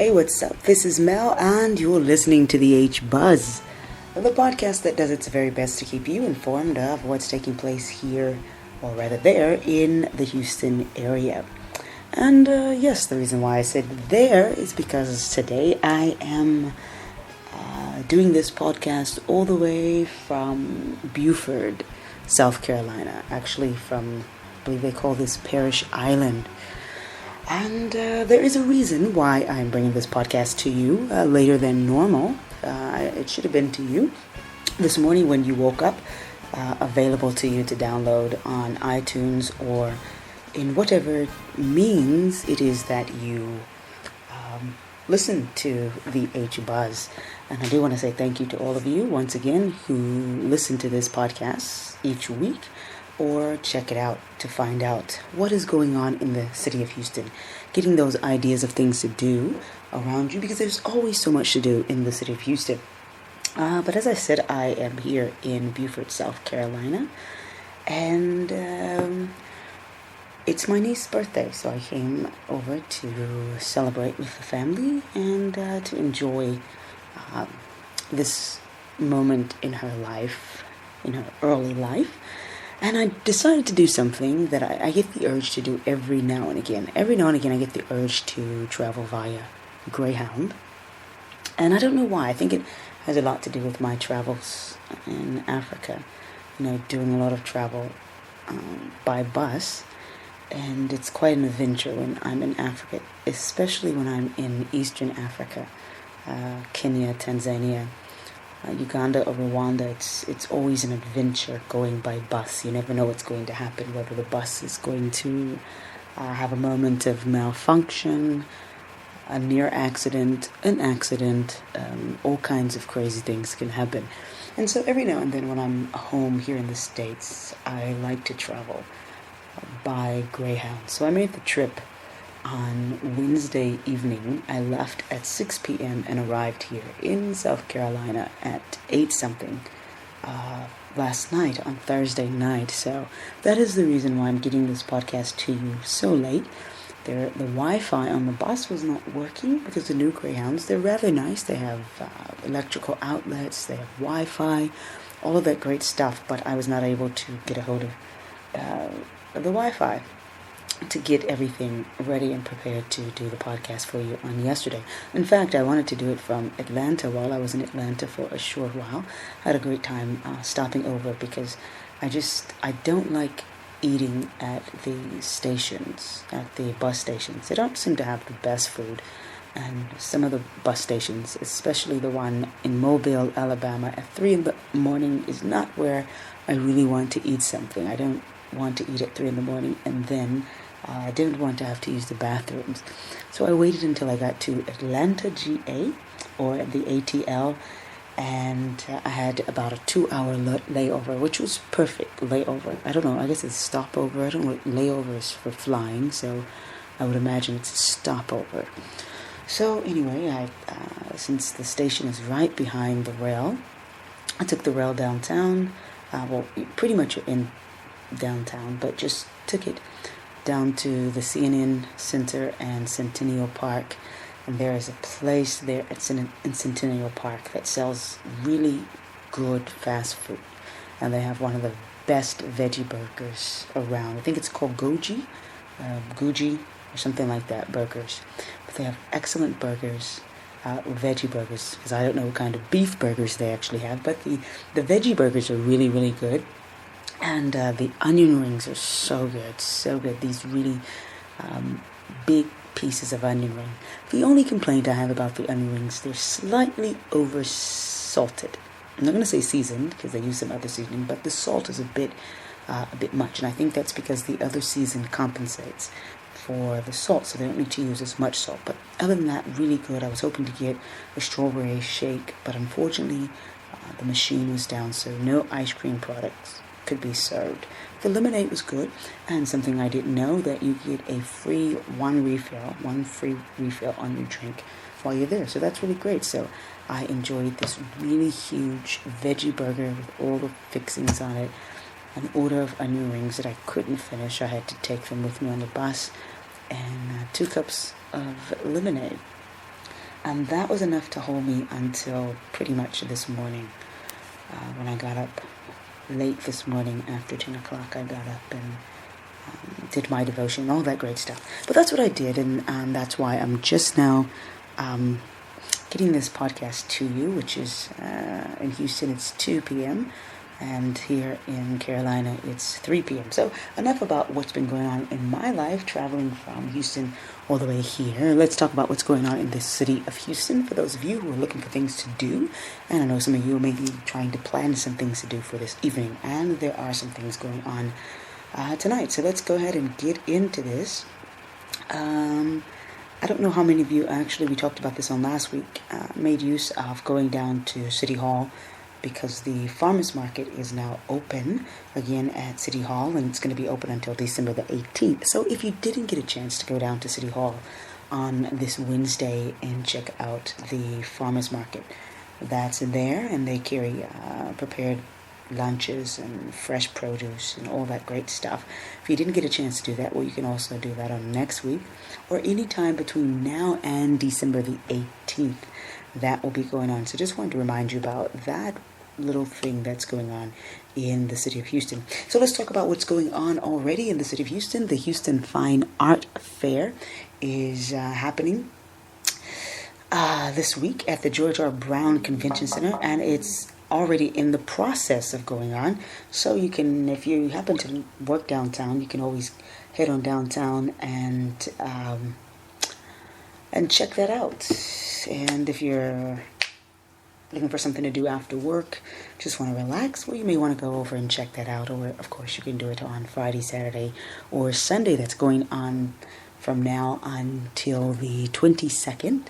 Hey, what's up? This is Mel, and you're listening to the H Buzz, the podcast that does its very best to keep you informed of what's taking place here, or rather there, in the Houston area. And yes, the reason why I said there is because today I am doing this podcast all the way from Beaufort, South Carolina. Actually, from, I believe they call this Parish Island. And there is a reason why I'm bringing this podcast to you later than normal. It should have been to you this morning when you woke up, available to you to download on iTunes or in whatever means it is that you listen to the H Buzz. And I do want to say thank you to all of you once again who listen to this podcast each week or check it out to find out what is going on in the city of Houston, getting those ideas of things to do around you, because there's always so much to do in the city of Houston. But as I said, I am here in Beaufort, South Carolina, and it's my niece's birthday, so I came over to celebrate with the family and to enjoy this moment in her life, in her early life. And I decided to do something that I get the urge to do every now and again. Every now and again I get the urge to travel via Greyhound. And I don't know why. I think it has a lot to do with my travels in Africa. You know, doing a lot of travel by bus. And it's quite an adventure when I'm in Africa, especially when I'm in Eastern Africa, Kenya, Tanzania, Uganda or Rwanda. It's always an adventure going by bus. You never know what's going to happen, whether the bus is going to have a moment of malfunction, a near accident, an accident, all kinds of crazy things can happen. And so every now and then when I'm home here in the States, I like to travel by Greyhound. So I made the trip on Wednesday evening. I left at 6 p.m. and arrived here in South Carolina at 8-something last night on Thursday night. So that is the reason why I'm getting this podcast to you so late. The Wi-Fi on the bus was not working because the new Greyhounds, they're rather nice. They have electrical outlets, they have Wi-Fi, all of that great stuff, but I was not able to get a hold of the Wi-Fi to get everything ready and prepared to do the podcast for you on yesterday. In fact, I wanted to do it from Atlanta while I was in Atlanta for a short while. I had a great time stopping over because I don't like eating at the stations, at the bus stations. They don't seem to have the best food. And some of the bus stations, especially the one in Mobile, Alabama, at 3 in the morning is not where I really want to eat something. I don't want to eat at 3 in the morning, and then I didn't want to have to use the bathrooms. So I waited until I got to Atlanta, GA, or the ATL, and I had about a 2-hour layover, which was perfect layover. I don't know, I guess it's stopover. I don't know what layover is for flying, so I would imagine it's a stopover. So anyway, since the station is right behind the rail, I took the rail downtown. Well, pretty much in downtown, but just took it down to the CNN Center and Centennial Park, and there is a place there in Centennial Park that sells really good fast food, and they have one of the best veggie burgers around. I think it's called Guji or something like that, burgers, but they have excellent burgers, veggie burgers, because I don't know what kind of beef burgers they actually have, but the veggie burgers are really, really good. And the onion rings are so good, so good. These really big pieces of onion ring. The only complaint I have about the onion rings, they're slightly over salted. I'm not going to say seasoned because they use some other seasoning, but the salt is a bit much. And I think that's because the other season compensates for the salt, so they don't need to use as much salt. But other than that, really good. I was hoping to get a strawberry shake, but unfortunately the machine was down, so no ice cream products could be served. The lemonade was good, and something I didn't know, that you get a free one free refill on your drink while you're there. So that's really great. So I enjoyed this really huge veggie burger with all the fixings on it, an order of onion rings that I couldn't finish. I had to take them with me on the bus, and 2 cups of lemonade. And that was enough to hold me until pretty much this morning. When I got up late this morning after 10 o'clock, I got up and did my devotion, all that great stuff. But that's what I did, and that's why I'm just now getting this podcast to you, which is in Houston, it's 2 p.m., and here in Carolina, it's 3 p.m. So enough about what's been going on in my life, traveling from Houston all the way here. Let's talk about what's going on in the city of Houston, for those of you who are looking for things to do. And I know some of you may be trying to plan some things to do for this evening, and there are some things going on tonight. So let's go ahead and get into this. I don't know how many of you, actually, we talked about this on last week, made use of going down to City Hall, because the farmers market is now open again at City Hall, and it's going to be open until December the 18th. So if you didn't get a chance to go down to City Hall on this Wednesday and check out the farmers market that's there, and they carry prepared lunches and fresh produce and all that great stuff. If you didn't get a chance to do that, well, you can also do that on next week or any time between now and December the 18th. That will be going on. So just wanted to remind you about that little thing that's going on in the city of Houston. So let's talk about what's going on already in the city of Houston. The Houston Fine Art Fair is happening this week at the George R. Brown Convention Center, and it's already in the process of going on. So you can, if you happen to work downtown, you can always head on downtown and check that out. And if you're looking for something to do after work, just want to relax, well, you may want to go over and check that out. Or, of course, you can do it on Friday, Saturday, or Sunday. That's going on from now until the 22nd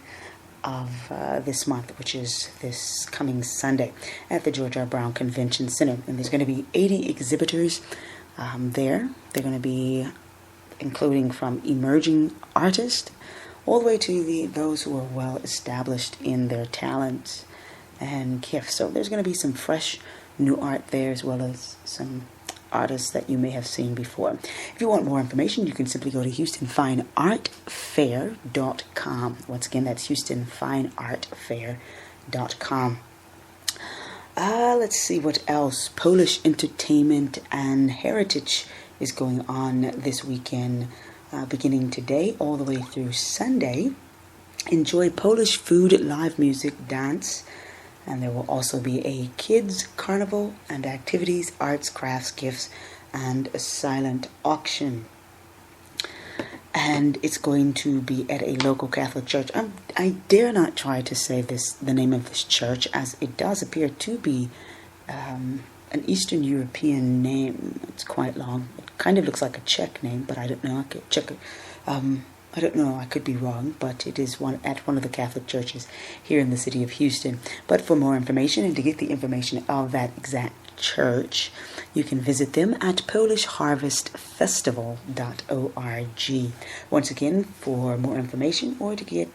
of this month, which is this coming Sunday at the George R. Brown Convention Center. And there's going to be 80 exhibitors there. They're going to be including from emerging artists all the way to those who are well established in their talents and gifts. So there's going to be some fresh new art there, as well as some artists that you may have seen before. If you want more information, you can simply go to HoustonFineArtFair.com. Once again, that's HoustonFineArtFair.com. Let's see what else. Polish entertainment and heritage is going on this weekend, beginning today all the way through Sunday. Enjoy Polish food, live music, dance, and there will also be a kids carnival and activities, arts, crafts, gifts, and a silent auction. And it's going to be at a local Catholic church. I dare not try to say the name of this church, as it does appear to be an Eastern European name. It's quite long. It kind of looks like a Czech name, but I don't know. I could check it. I don't know, I could be wrong, but it is at one of the Catholic churches here in the city of Houston. But for more information and to get the information of that exact church, you can visit them at polishharvestfestival.org. Once again, for more information or to get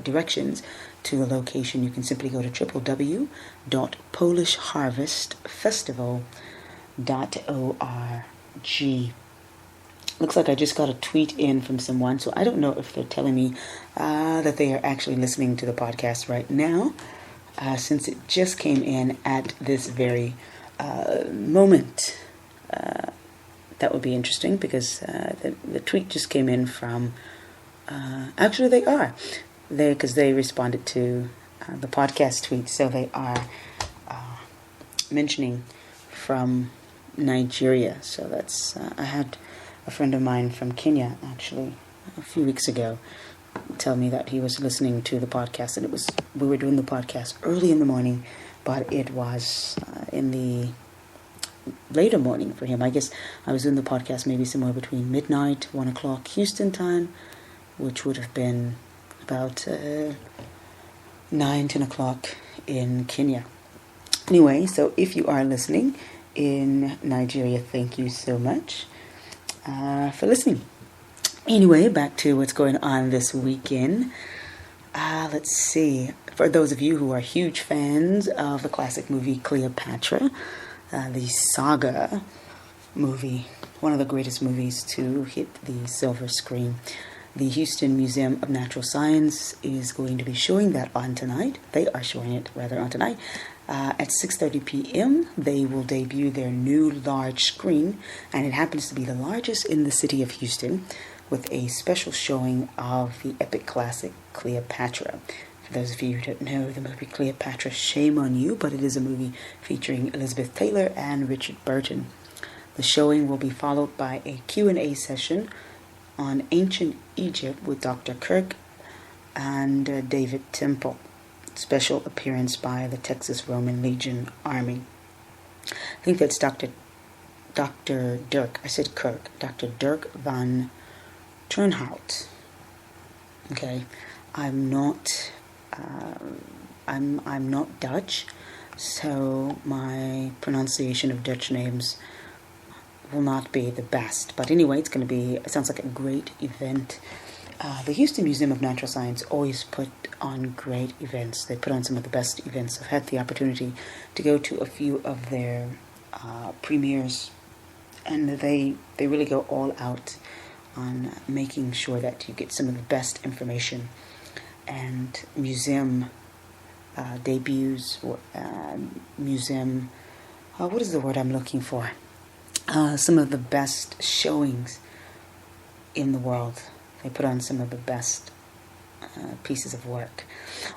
directions to the location, you can simply go to www.polishharvestfestival.org. Looks like I just got a tweet in from someone, so I don't know if they're telling me that they are actually listening to the podcast right now, since it just came in at this very moment. That would be interesting, because the tweet just came in from, actually they are, because they responded to the podcast tweet, so they are mentioning from Nigeria. So that's, I had a friend of mine from Kenya, actually, a few weeks ago, tell me that he was listening to the podcast, and we were doing the podcast early in the morning, but it was in the later morning for him. I guess I was doing the podcast maybe somewhere between midnight, 1 o'clock Houston time, which would have been about 9, 10 o'clock in Kenya. Anyway, so if you are listening in Nigeria, thank you so much for listening. Anyway, back to what's going on this weekend. Let's see. For those of you who are huge fans of the classic movie Cleopatra, the saga movie, one of the greatest movies to hit the silver screen, The Houston Museum of Natural Science is going to be showing that on tonight. They are showing it rather on tonight. At 6:30 p.m., they will debut their new large screen, and it happens to be the largest in the city of Houston, with a special showing of the epic classic Cleopatra. For those of you who don't know the movie Cleopatra, shame on you, but it is a movie featuring Elizabeth Taylor and Richard Burton. The showing will be followed by a Q&A session on ancient Egypt with Dr. Kirk and David Temple. Special appearance by the Texas Roman Legion Army. I think that's Dr. Dirk. I said Kirk. Dr. Dirk van Turnhout. Okay, I'm not Dutch, so my pronunciation of Dutch names will not be the best. But anyway, it sounds like a great event. The Houston Museum of Natural Science always put on great events. They put on some of the best events. I've had the opportunity to go to a few of their premieres, and they really go all out on making sure that you get some of the best information and museum debuts, museum, what is the word I'm looking for? Some of the best showings in the world. They put on some of the best pieces of work.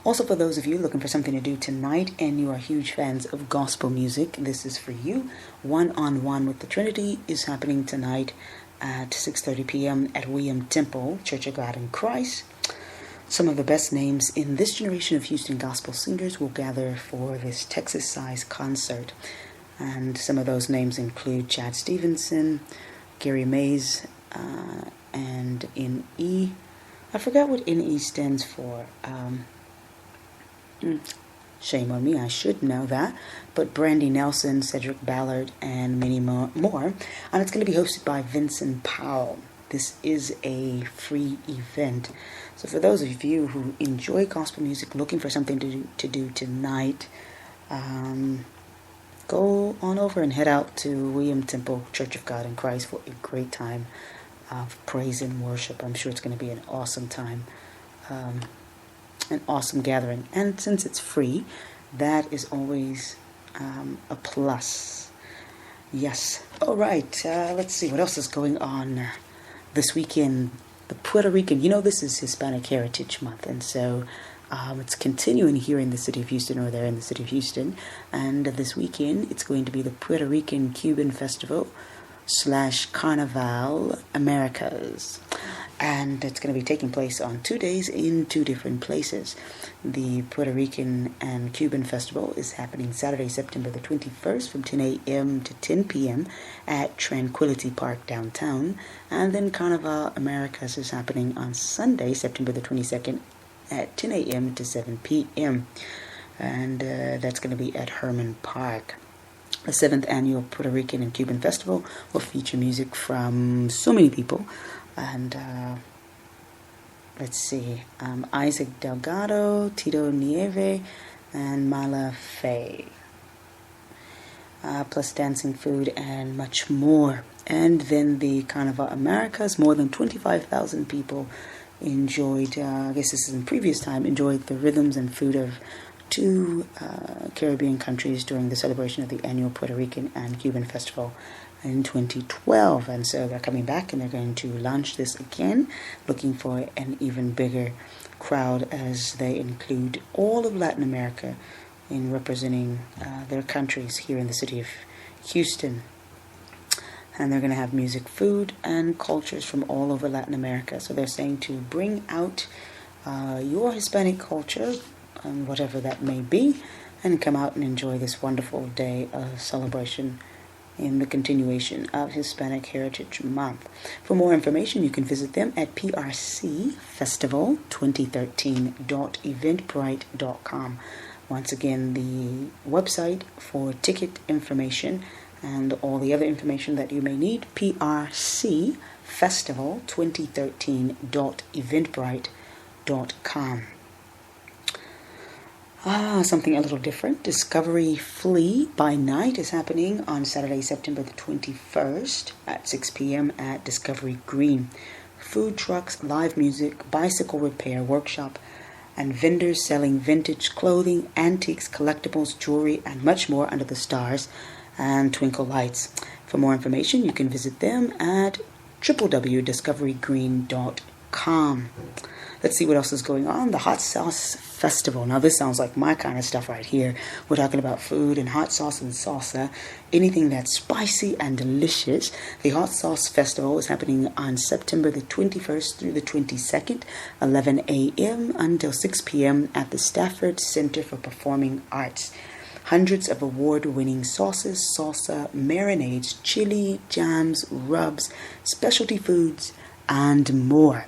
Also, for those of you looking for something to do tonight and you are huge fans of gospel music, this is for you. One-on-One with the Trinity is happening tonight at 6:30 p.m. at William Temple, Church of God in Christ. Some of the best names in this generation of Houston gospel singers will gather for this Texas-sized concert. And some of those names include Chad Stevenson, Gary Mays, and N.E. I forgot what N.E. stands for. Shame on me, I should know that. But Brandy Nelson, Cedric Ballard, and many more. And it's going to be hosted by Vincent Powell. This is a free event. So for those of you who enjoy gospel music, looking for something to do tonight, go on over and head out to William Temple Church of God in Christ for a great time of praise and worship. I'm sure it's going to be an awesome time, an awesome gathering. And since it's free, that is always a plus. Yes. All right. Let's see what else is going on this weekend. The Puerto Rican, this is Hispanic Heritage Month, and so it's continuing here in the city of Houston, or there in the city of Houston. And this weekend, it's going to be the Puerto Rican Cuban Festival / Carnaval Americas. And it's going to be taking place on 2 days in 2 different places. The Puerto Rican and Cuban Festival is happening Saturday, September the 21st from 10 a.m. to 10 p.m. at Tranquility Park downtown. And then Carnaval Americas is happening on Sunday, September the 22nd at 10 a.m. to 7 p.m. And that's going to be at Herman Park. The 7th annual Puerto Rican and Cuban Festival will feature music from so many people. And let's see, Isaac Delgado, Tito Nieve, and Mala Faye. Plus dancing, food, and much more. And then the Carnival Americas, more than 25,000 people enjoyed, I guess this is in previous time, enjoyed the rhythms and food of 2 Caribbean countries during the celebration of the annual Puerto Rican and Cuban Festival in 2012. And so they're coming back and they're going to launch this again, looking for an even bigger crowd as they include all of Latin America in representing their countries here in the city of Houston. And they're going to have music, food, and cultures from all over Latin America. So they're saying to bring out your Hispanic culture, and whatever that may be, and come out and enjoy this wonderful day of celebration in the continuation of Hispanic Heritage Month. For more information, you can visit them at prcfestival2013.eventbrite.com. Once again, the website for ticket information and all the other information that you may need, prcfestival2013.eventbrite.com. Something a little different. Discovery Flea by Night is happening on Saturday, September the 21st at 6 p.m. at Discovery Green. food trucks, live music, bicycle repair workshop, and vendors selling vintage clothing, antiques, collectibles, jewelry, and much more under the stars and twinkle lights. For more information, you can visit them at www.discoverygreen.com. Let's see what else is going on. The Hot Sauce Festival. Now, this sounds like my kind of stuff right here. We're talking about food and hot sauce and salsa, anything that's spicy and delicious. The Hot Sauce Festival is happening on September the 21st through the 22nd, 11 a.m. until 6 p.m. at the Stafford Center for Performing Arts. Hundreds of award-winning sauces, salsa, marinades, chili, jams, rubs, specialty foods, and more.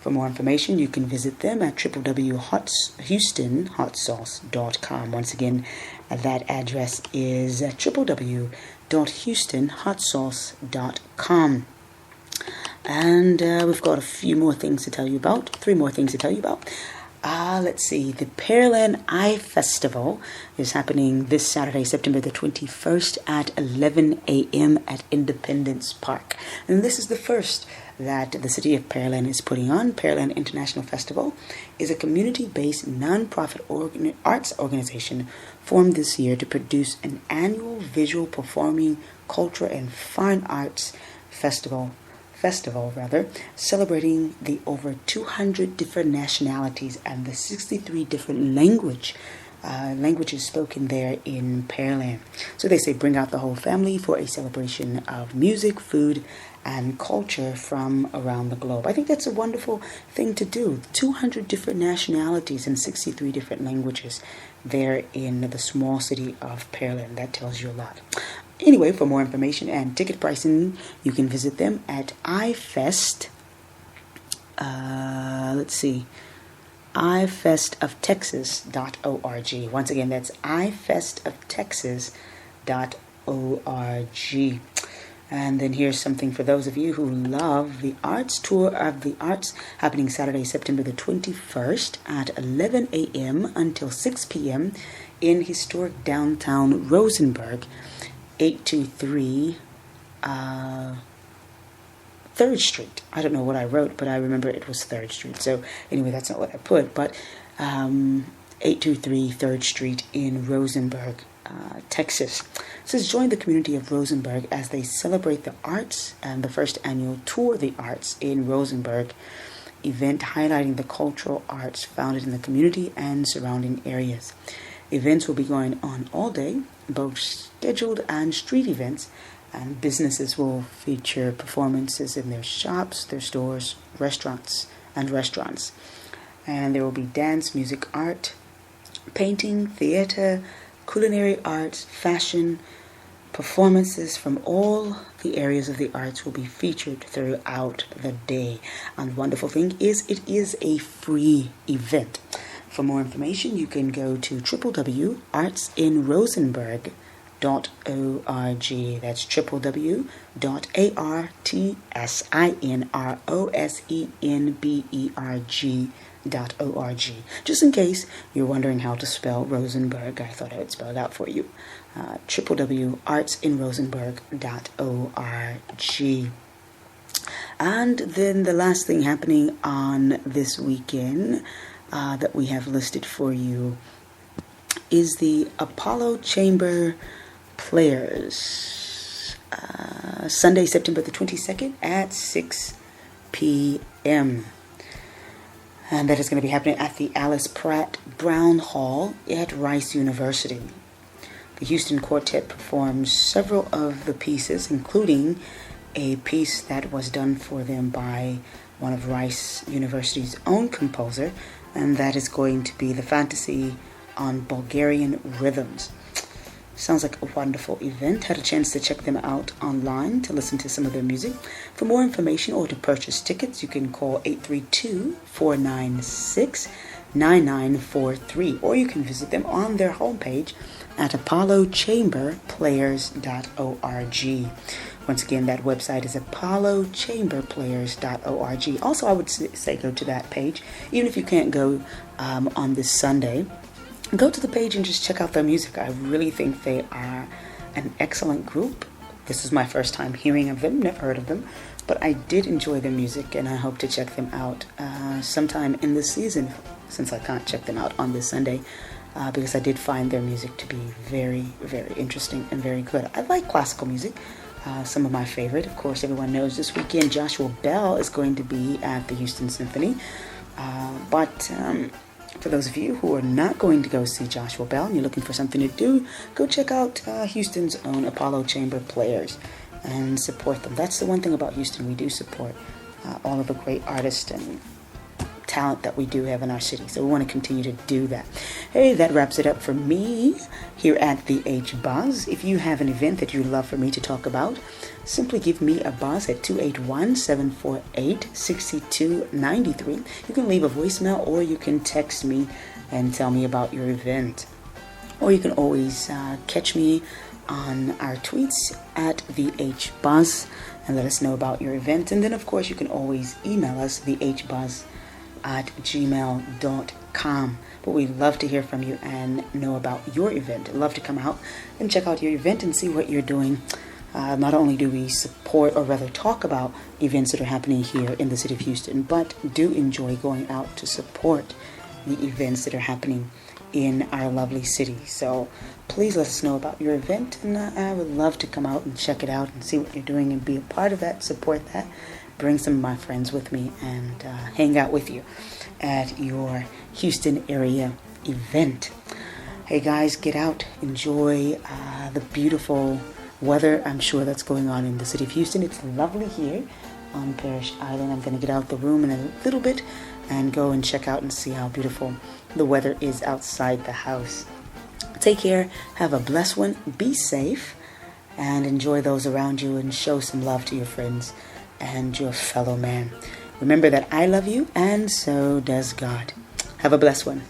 For more information, you can visit them at www.houstonhotsauce.com. Once again, that address is www.houstonhotsauce.com. And we've got a few more things to tell you about, 3 more things to tell you about. Let's see, the Pearland Eye Festival is happening this Saturday, September the 21st at 11 a.m. at Independence Park. And this is the first that the city of Pearland is putting on. Pearland International Festival is a community-based non-profit arts organization formed this year to produce an annual visual performing, culture, and fine arts festival, celebrating the over 200 different nationalities and the 63 different languages spoken there in Pearland. So they say bring out the whole family for a celebration of music, food, and culture from around the globe. I think that's a wonderful thing to do. 200 different nationalities and 63 different languages there in the small city of Pearland. That tells you a lot. Anyway, for more information and ticket pricing, you can visit them at iFest. ifestoftexas.org. Once again, that's ifestoftexas.org. And then here's something for those of you who love the arts. Tour of the Arts happening Saturday, September the 21st at 11 a.m. until 6 p.m. in historic downtown Rosenberg, 823 3rd Street. I don't know what I wrote, but I remember it was 3rd Street. So anyway, that's not what I put, but 823 3rd Street in Rosenberg, Texas. It says join the community of Rosenberg as they celebrate the arts and the first annual Tour of the Arts in Rosenberg event highlighting the cultural arts founded in the community and surrounding areas. Events will be going on all day, both scheduled and street events, and businesses will feature performances in their shops, their stores, restaurants. And there will be dance, music, art, painting, theater, culinary arts, fashion, performances from all the areas of the arts will be featured throughout the day. And the wonderful thing is it is a free event. For more information, you can go to www.artsinrosenberg.org. That's www.artsinrosenberg.org. Just in case you're wondering how to spell Rosenberg, I thought I would spell it out for you. www.artsinrosenberg.org. And then the last thing happening on this weekend that we have listed for you is the Apollo Chamber Players. Sunday, September the 22nd at 6 p.m. And that is going to be happening at the Alice Pratt Brown Hall at Rice University. The Houston Quartet performs several of the pieces, including a piece that was done for them by one of Rice University's own composer, and that is going to be the Fantasy on Bulgarian Rhythms. Sounds like a wonderful event. Had a chance to check them out online to listen to some of their music. For more information or to purchase tickets, you can call 832-496-9943, or you can visit them on their homepage at apollochamberplayers.org. Once again, that website is apollochamberplayers.org. Also, I would say go to that page. Even if you can't go on this Sunday, go to the page and just check out their music. I really think they are an excellent group. This is my first time hearing of them, never heard of them, but I did enjoy their music and I hope to check them out sometime in this season, since I can't check them out on this Sunday, because I did find their music to be very, very interesting and very good. I like classical music. Some of my favorite, of course, everyone knows this weekend Joshua Bell is going to be at the Houston Symphony. But for those of you who are not going to go see Joshua Bell and you're looking for something to do, go check out Houston's own Apollo Chamber Players and support them. That's the one thing about Houston. We do support all of the great artists and talent that we do have in our city. So we want to continue to do that. Hey, that wraps it up for me here at the H Buzz. If you have an event that you'd love for me to talk about, simply give me a buzz at 281-748-6293. You can leave a voicemail or you can text me and tell me about your event. Or you can always catch me on our tweets at the H Buzz and let us know about your event. And then, of course, you can always email us, thehbuzz@gmail.com. But we'd love to hear from you and know about your event. I'd love to come out and check out your event and see what you're doing. Not only do we support, or rather talk about, events that are happening here in the city of Houston, but do enjoy going out to support the events that are happening in our lovely city. So please let us know about your event, and I would love to come out and check it out and see what you're doing and be a part of that, support that, bring some of my friends with me, and hang out with you at your Houston area event. Hey guys, get out, enjoy the beautiful weather I'm sure that's going on in the city of Houston. It's lovely here on Parrish Island. I'm going to get out the room in a little bit and go and check out and see how beautiful the weather is outside the house. Take care, have a blessed one, be safe, and enjoy those around you and show some love to your friends and your fellow man. Remember that I love you and so does God. Have a blessed one.